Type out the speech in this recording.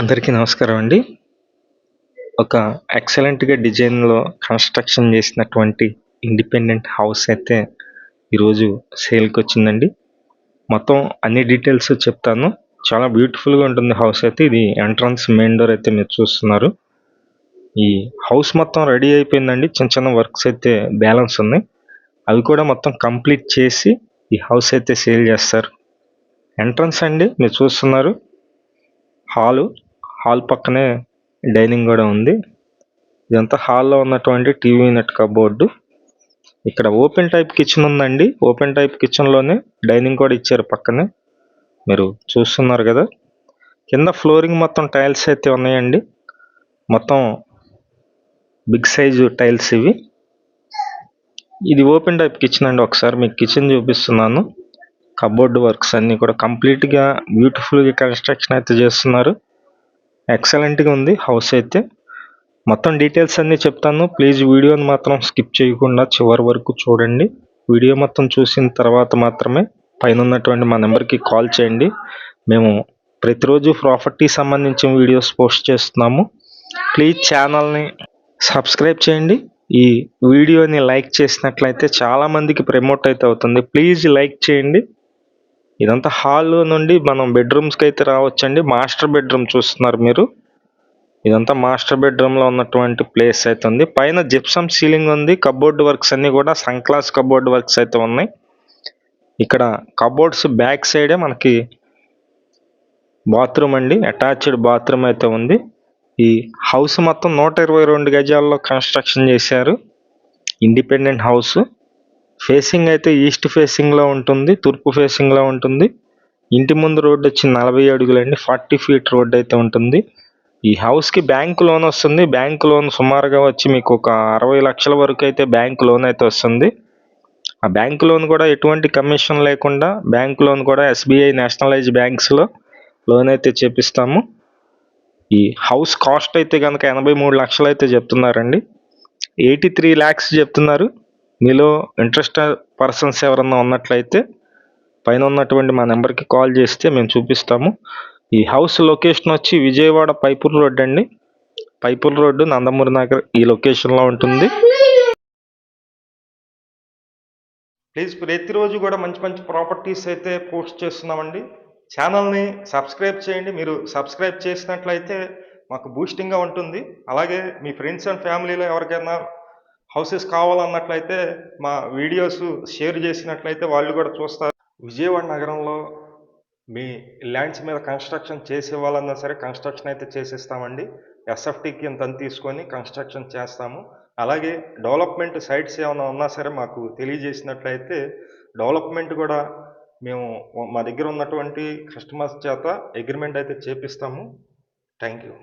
అందరికీ నమస్కారం అండి. ఒక ఎక్సలెంట్‌గా డిజైన్‌లో కన్‌స్ట్రక్షన్ చేసినటువంటి ఇండిపెండెంట్ హౌస్ అయితే ఈరోజు సేల్‌కొచ్చిందండి. మొత్తం అన్ని డీటెయిల్స్ చెప్తాను. చాలా బ్యూటిఫుల్‌గా ఉంటుంది హౌస్ అయితే. ఇది ఎంట్రన్స్ మెయిన్ డోర్ అయితే మీరు చూస్తున్నారు. ఈ హౌస్ మొత్తం రెడీ అయిపోయిందండి. చిన్న చిన్న వర్క్స్ అయితే బ్యాలెన్స్ ఉన్నాయి. అవి కూడా మొత్తం కంప్లీట్ చేసి ఈ హౌస్ అయితే సేల్ చేస్తారు. ఎంట్రన్స్ అండి మీరు చూస్తున్నారు. హాల్ పక్కనే డైనింగ్ కూడా ఉంది. ఇదంతా హాల్లో ఉన్నటువంటి టీవీ యూనిట్ కబోర్డు. ఇక్కడ ఓపెన్ టైప్ కిచెన్ ఉందండి. ఓపెన్ టైప్ కిచెన్లోనే డైనింగ్ కూడా ఇచ్చారు పక్కనే. మీరు చూస్తున్నారు కదా. కింద ఫ్లోరింగ్ మొత్తం టైల్స్ అయితే ఉన్నాయండి. మొత్తం బిగ్ సైజు టైల్స్ ఇవి. ఇది ఓపెన్ టైప్ కిచెన్ అండి. ఒకసారి మీకు కిచెన్ చూపిస్తున్నాను. కబోర్డ్ వర్క్స్ అన్నీ కూడా కంప్లీట్గా బ్యూటిఫుల్గా కన్స్ట్రక్షన్ అయితే చేస్తున్నారు. ఎక్సలెంట్గా ఉంది హౌస్ అయితే. మొత్తం డీటెయిల్స్ అన్నీ చెప్తాను. ప్లీజ్ వీడియోని మాత్రం స్కిప్ చేయకుండా చివరి వరకు చూడండి. వీడియో మొత్తం చూసిన తర్వాత మాత్రమే పైన ఉన్నటువంటి మా నెంబర్కి కాల్ చేయండి. మేము ప్రతిరోజు ప్రాపర్టీ సంబంధించిన వీడియోస్ పోస్ట్ చేస్తున్నాము. ప్లీజ్ ఛానల్ని సబ్స్క్రైబ్ చేయండి. ఈ వీడియోని లైక్ చేసినట్లయితే చాలామందికి ప్రమోట్ అయితే అవుతుంది. ప్లీజ్ లైక్ చేయండి. ఇదంతా హాల్ నుండి మనం బెడ్రూమ్స్కి అయితే రావచ్చండి. మాస్టర్ బెడ్రూమ్ చూస్తున్నారు మీరు. ఇదంతా మాస్టర్ బెడ్రూమ్లో ఉన్నటువంటి ప్లేస్ అయితే ఉంది. పైన జిప్సమ్ సీలింగ్ ఉంది. కబోర్డ్ వర్క్స్ అన్నీ కూడా సన్ క్లాస్ కబోర్డ్ వర్క్స్ అయితే ఉన్నాయి. ఇక్కడ కబోర్డ్స్ బ్యాక్ సైడే మనకి బాత్రూమ్ అండి. అటాచ్డ్ బాత్రూమ్ అయితే ఉంది. ఈ హౌస్ మొత్తం 122 గజాల్లో కన్స్ట్రక్షన్ చేశారు. Independent house. ఫేసింగ్ అయితే ఈస్ట్ ఫేసింగ్లో ఉంటుంది. తూర్పు ఫేసింగ్లో ఉంటుంది. ఇంటి ముందు రోడ్డు వచ్చి 40 అడుగులండి. 40 ఫీట్ రోడ్డు అయితే ఉంటుంది. ఈ హౌస్కి బ్యాంక్ లోన్ వస్తుంది. బ్యాంక్ లోన్ సుమారుగా వచ్చి మీకు ఒక 60 లక్షల వరకు అయితే బ్యాంక్ లోన్ అయితే వస్తుంది. ఆ బ్యాంక్ లోన్ కూడా ఎటువంటి కమిషన్ లేకుండా బ్యాంక్ లోన్ కూడా ఎస్బీఐ నేషనలైజ్ బ్యాంక్స్లో లోన్ అయితే చేపిస్తాము. ఈ హౌస్ కాస్ట్ అయితే కనుక 83 లక్షలు అయితే చెప్తున్నారండి. 83 ల్యాక్స్ చెప్తున్నారు. మీలో ఇంట్రెస్టెడ్ పర్సన్స్ ఎవరన్నా ఉన్నట్లయితే పైన ఉన్నటువంటి మా నెంబర్కి కాల్ చేస్తే మేము చూపిస్తాము. ఈ హౌస్ లొకేషన్ వచ్చి విజయవాడ పైపూర్ రోడ్ అండి. పైపూర్ రోడ్డు నందమూరి నగర్ ఈ లొకేషన్లో ఉంటుంది. ప్లీజ్ ప్రతిరోజు కూడా మంచి మంచి ప్రాపర్టీస్ అయితే పోస్ట్ చేస్తున్నామండి. ఛానల్ని సబ్స్క్రైబ్ చేయండి. మీరు సబ్స్క్రైబ్ చేసినట్లయితే మాకు బూస్టింగ్గా ఉంటుంది. అలాగే మీ ఫ్రెండ్స్ అండ్ ఫ్యామిలీలో ఎవరికైనా హౌసెస్ కావాలన్నట్లయితే మా వీడియోస్ షేర్ చేసినట్లయితే వాళ్ళు కూడా చూస్తారు. విజయవాడ నగరంలో మీ ల్యాండ్స్ మీద కన్స్ట్రక్షన్ చేసే వాళ్ళన్నా సరే కన్స్ట్రక్షన్ అయితే చేసేస్తామండి. ఎస్ఎఫ్టీకి ఇంత తీసుకొని కన్స్ట్రక్షన్ చేస్తాము. అలాగే డెవలప్మెంట్ సైట్స్ ఏమైనా ఉన్నా సరే మాకు తెలియజేసినట్లయితే డెవలప్మెంట్ కూడా మేము మా దగ్గర ఉన్నటువంటి కస్టమర్స్ చేత అగ్రిమెంట్ అయితే చేపిస్తాము. Thank you.